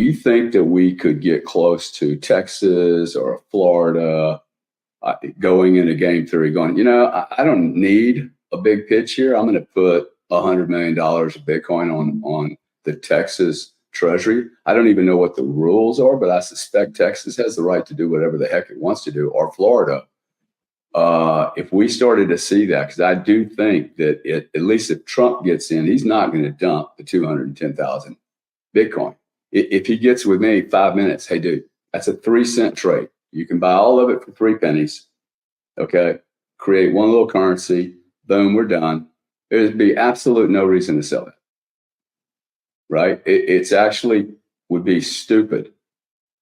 you think that we could get close to Texas or Florida going into game three, going, I don't need a big pitch here. I'm going to put $100 million of Bitcoin on the Texas Treasury. I don't even know what the rules are, but I suspect Texas has the right to do whatever the heck it wants to do, or Florida. If we started to see that, because I do think that at least if Trump gets in, he's not going to dump the 210,000 Bitcoin. If he gets with me 5 minutes, hey, dude, that's a 3-cent trade. You can buy all of it for 3 pennies. Okay. Create one little currency. Boom, we're done. There'd be absolute no reason to sell it. Right? It's actually would be stupid.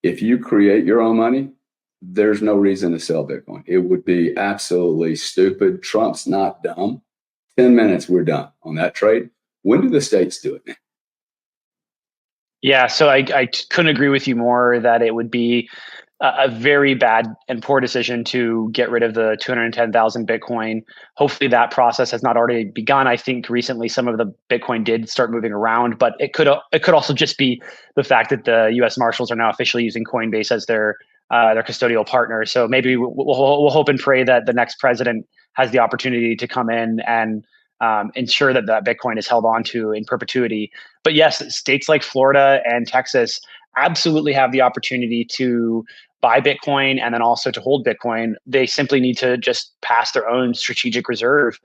If you create your own money, there's no reason to sell Bitcoin. It would be absolutely stupid. Trump's not dumb. 10 minutes, we're done on that trade. When do the states do it now? Yeah, so I couldn't agree with you more that it would be a very bad and poor decision to get rid of the 210,000 Bitcoin. Hopefully that process has not already begun. I think recently some of the Bitcoin did start moving around, but it could also just be the fact that the U.S. Marshals are now officially using Coinbase as their custodial partner. So maybe we'll hope and pray that the next president has the opportunity to come in and ensure that that Bitcoin is held on to in perpetuity. But yes, states like Florida and Texas absolutely have the opportunity to buy Bitcoin and then also to hold Bitcoin. They simply need to just pass their own strategic reserve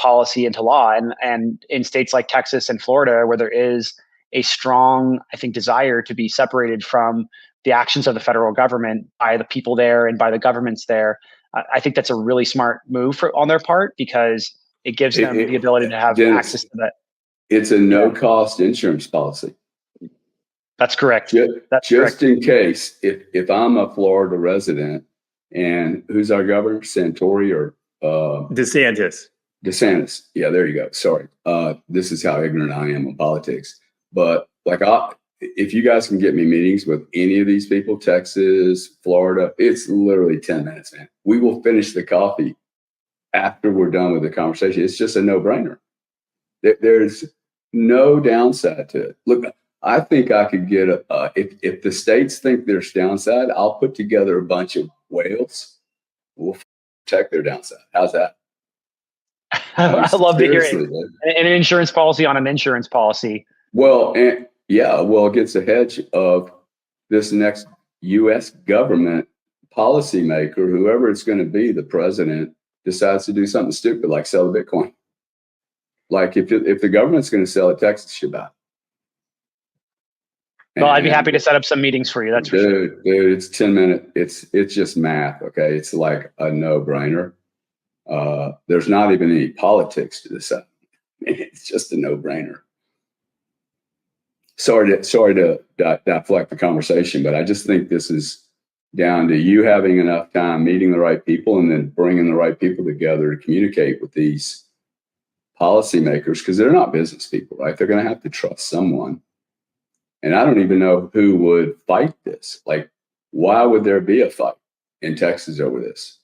policy into law. And in states like Texas and Florida, where there is a strong, I think, desire to be separated from the actions of the federal government by the people there and by the governments there, I think that's a really smart move on their part, because it gives them the ability to have access to that. It's a no-cost insurance policy. That's correct. Just in case, if I'm a Florida resident, and who's our governor? Santori or DeSantis. DeSantis. Yeah, there you go. Sorry. This is how ignorant I am on politics. But if you guys can get me meetings with any of these people, Texas, Florida, it's literally 10 minutes, man. We will finish the coffee after we're done with the conversation. It's just a no-brainer. There's no downside to it. Look, I think I could get if the states think there's downside, I'll put together a bunch of whales. We'll protect their downside. How's that? I love to hear it. An insurance policy on an insurance policy. Well, it gets a hedge of this next U.S. government policymaker, whoever it's going to be, the president, decides to do something stupid like sell the Bitcoin. Like if the government's going to sell it, Texas should buy it. Well, I'd be happy to set up some meetings for you. That's for sure. Dude, it's 10 minutes. It's just math. Okay. It's like a no-brainer. There's not even any politics to this. It's just a no-brainer. Sorry to deflect the conversation, but I just think this is down to you having enough time, meeting the right people, and then bringing the right people together to communicate with these policymakers, because they're not business people, right? They're going to have to trust someone. And I don't even know who would fight this. Like, why would there be a fight in Texas over this?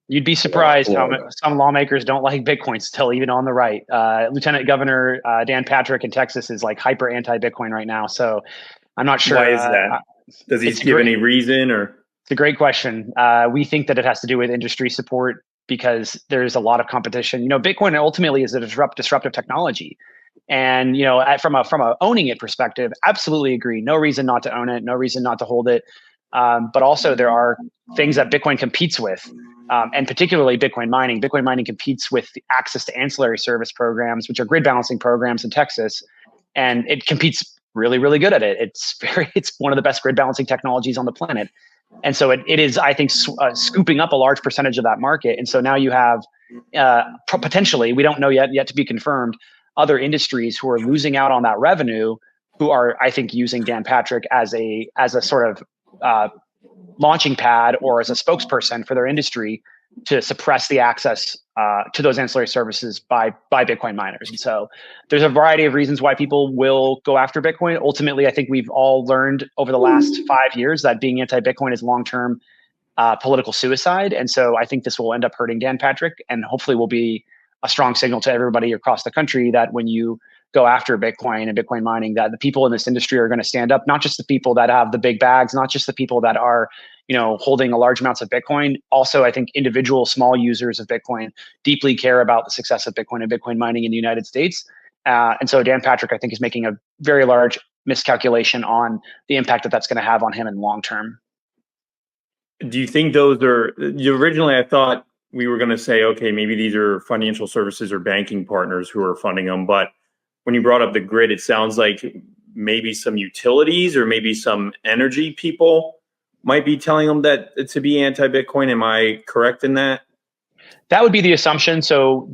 You'd be surprised how some lawmakers don't like Bitcoin still, even on the right. Lieutenant Governor Dan Patrick in Texas is like hyper anti-Bitcoin right now. So I'm not sure. Why is that? Does he give any reason? Or it's a great question. We think that it has to do with industry support, because there's a lot of competition. Bitcoin ultimately is a disruptive technology. And, from a owning it perspective, absolutely agree. No reason not to own it. No reason not to hold it. But also there are things that Bitcoin competes with, and particularly Bitcoin mining. Bitcoin mining competes with the access to ancillary service programs, which are grid balancing programs in Texas. And it competes really, really good at it. It's one of the best grid balancing technologies on the planet. And so it is, I think, scooping up a large percentage of that market. And so now you have potentially, we don't know yet to be confirmed, other industries who are losing out on that revenue, who are, I think, using Dan Patrick as a sort of launching pad or as a spokesperson for their industry to suppress the access to those ancillary services by Bitcoin miners. And so there's a variety of reasons why people will go after Bitcoin. Ultimately, I think we've all learned over the last 5 years that being anti-Bitcoin is long-term political suicide. And so I think this will end up hurting Dan Patrick, and hopefully will be a strong signal to everybody across the country that when you go after Bitcoin and Bitcoin mining, that the people in this industry are going to stand up, not just the people that have the big bags, not just the people that are, holding a large amounts of Bitcoin. Also, I think individual small users of Bitcoin deeply care about the success of Bitcoin and Bitcoin mining in the United States. And so Dan Patrick, I think, is making a very large miscalculation on the impact that that's going to have on him in the long term. Do you think those are, originally I thought we were going to say, okay, maybe these are financial services or banking partners who are funding them. But when you brought up the grid, it sounds like maybe some utilities or maybe some energy people might be telling them that to be anti-Bitcoin. Am I correct in that? That would be the assumption. So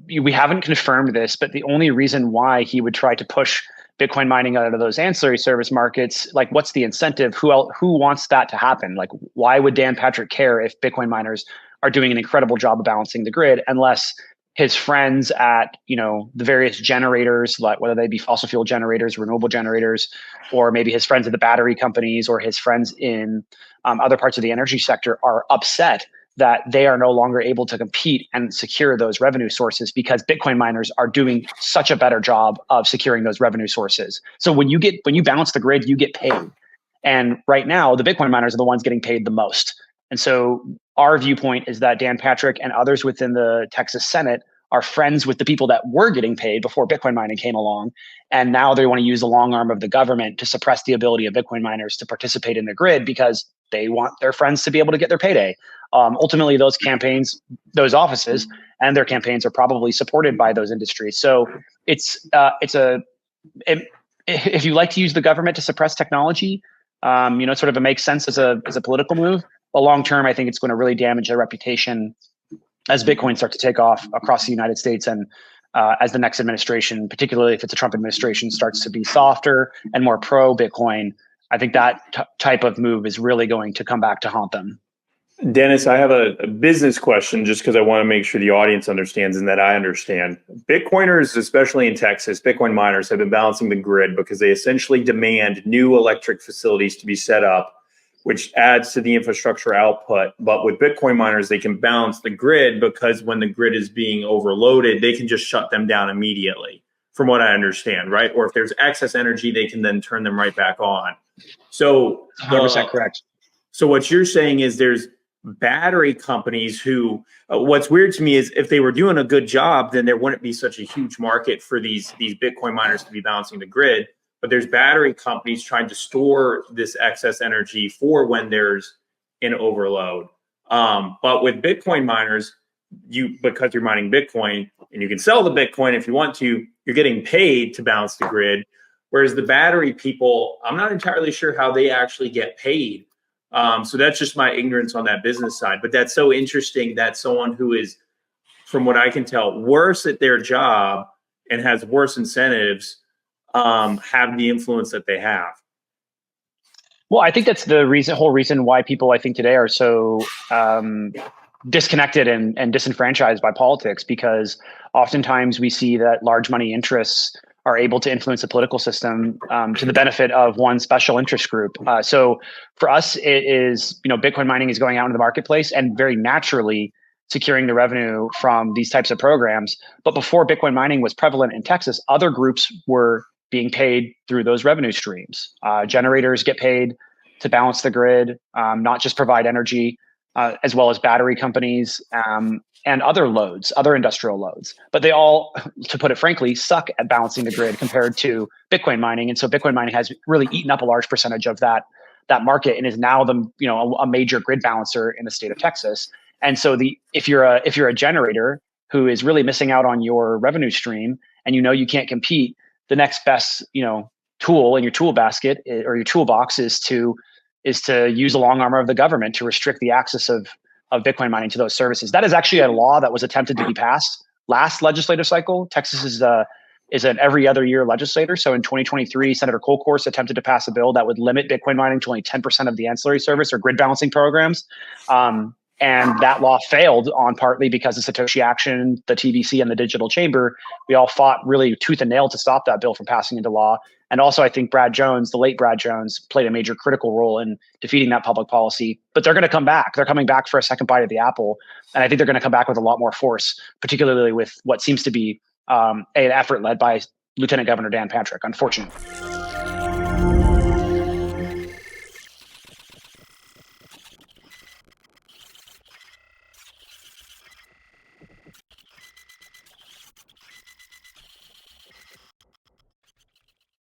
we haven't confirmed this, but the only reason why he would try to push Bitcoin mining out of those ancillary service markets, like, what's the incentive? Who wants that to happen? Like, why would Dan Patrick care if Bitcoin miners are doing an incredible job of balancing the grid, unless his friends at, the various generators, like whether they be fossil fuel generators, renewable generators, or maybe his friends at the battery companies or his friends in other parts of the energy sector are upset that they are no longer able to compete and secure those revenue sources because Bitcoin miners are doing such a better job of securing those revenue sources. So when you balance the grid, you get paid. And right now, the Bitcoin miners are the ones getting paid the most. And so our viewpoint is that Dan Patrick and others within the Texas Senate are friends with the people that were getting paid before Bitcoin mining came along. And now they want to use the long arm of the government to suppress the ability of Bitcoin miners to participate in the grid because they want their friends to be able to get their payday. Ultimately, those campaigns, those offices, and their campaigns are probably supported by those industries. So if you like to use the government to suppress technology, it sort of makes sense as a political move. But long term, I think it's going to really damage their reputation as Bitcoin starts to take off across the United States, and as the next administration, particularly if it's a Trump administration, starts to be softer and more pro Bitcoin. I think that type of move is really going to come back to haunt them. Dennis, I have a business question just because I want to make sure the audience understands and that I understand. Bitcoiners, especially in Texas, Bitcoin miners have been balancing the grid because they essentially demand new electric facilities to be set up, which adds to the infrastructure output. But with Bitcoin miners, they can balance the grid because when the grid is being overloaded, they can just shut them down immediately, from what I understand, right? Or if there's excess energy, they can then turn them right back on. So 100% correct. So what you're saying is there's battery companies who, what's weird to me is if they were doing a good job, then there wouldn't be such a huge market for these Bitcoin miners to be balancing the grid. But there's battery companies trying to store this excess energy for when there's an overload. But with Bitcoin miners, because you're mining Bitcoin and you can sell the Bitcoin if you want to, you're getting paid to balance the grid. Whereas the battery people, I'm not entirely sure how they actually get paid. So that's just my ignorance on that business side. But that's so interesting that someone who is, from what I can tell, worse at their job and has worse incentives have the influence that they have. Well, I think that's the whole reason why people, I think, today are so disconnected and disenfranchised by politics, because oftentimes we see that large money interests are able to influence the political system to the benefit of one special interest group. So for us, it is, Bitcoin mining is going out into the marketplace and very naturally securing the revenue from these types of programs. But before Bitcoin mining was prevalent in Texas, other groups were being paid through those revenue streams. Generators get paid to balance the grid, not just provide energy, as well as battery companies and other loads, other industrial loads. But they all, to put it frankly, suck at balancing the grid compared to Bitcoin mining. And so Bitcoin mining has really eaten up a large percentage of that market and is now a major grid balancer in the state of Texas. And so if you're a generator who is really missing out on your revenue stream, and you can't compete, the next best tool in your tool basket or your toolbox is to use the long arm of the government to restrict the access of Bitcoin mining to those services. That is actually a law that was attempted to be passed last legislative cycle. Texas is an every other year legislator. So in 2023, Senator Colcourse attempted to pass a bill that would limit Bitcoin mining to only 10% of the ancillary service or grid balancing programs. And that law failed partly because of Satoshi Action, the TBC, and the Digital Chamber. We all fought really tooth and nail to stop that bill from passing into law. And also, I think Brad Jones, the late Brad Jones, played a major critical role in defeating that public policy. But they're going to come back. They're coming back for a second bite of the apple. And I think they're going to come back with a lot more force, particularly with what seems to be an effort led by Lieutenant Governor Dan Patrick, unfortunately.